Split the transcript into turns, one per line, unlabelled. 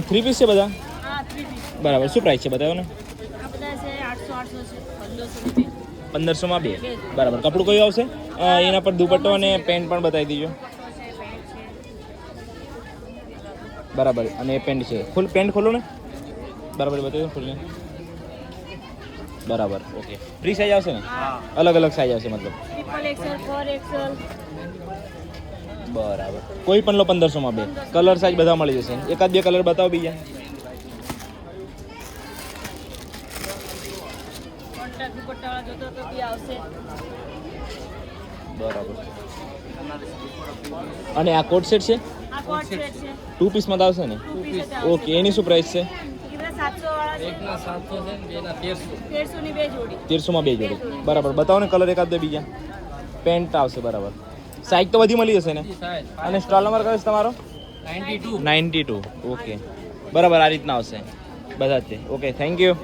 Three piece છે બધા?
હા 3 પીસ.
બરાબર. શું પ્રાઇસ છે બતાવો ને?
આ બધા છે 800 છે 1500 ની
1500માં બે. બરાબર. કપડું કયું આવશે? એના પર દુપટ્ટો અને પેન્ટ પણ બતાવી દીજો.
દુપટ્ટો છે પેન્ટ છે.
બરાબર. અને પેન્ટ છે. ફૂલ પેન્ટ ખોલો ને. બરાબર બતાવી દો ફૂલને. બરાબર. ઓકે. ફ્રી સાઈઝ આવશે ને?
હા.
અલગ અલગ સાઈઝ આવશે મતલબ.
Triple XL 4 XL.
બરાબર. કોઈ પણ લો 1500માં બે. કલર સાઈઝ બધા મળી જશે. એકાદ બે કલર બતાવો બીજા.
કોન્ટ્રાક્ટ દુપટ્ટાવાળા જોતો તો બી આવશે.
બરાબર. અને આ કોટ સેટ છે?
આ કોટ સેટ છે.
2 પીસમાં આવશે ને?
2 પીસ જ આવશે.
ઓકે. એની શું પ્રાઇસ છે?
એ બધા 700 વાળા છે.
એકના 700 છે ને બેના 1300.
1300 ની બે જોડી.
1300માં બે જોડી. બરાબર. બતાવો ને કલર એકાદ બે બીજા. પેન્ટ આવશે. બરાબર. સાઈઝ તો બધી મળી જશે ને?
સાઈઝ
અને સ્ટોલ નંબર કયો છે તમારો?
92.
92. ઓકે. બરાબર. આ રીતના આવશે બધા જ તે. ઓકે. Thank you.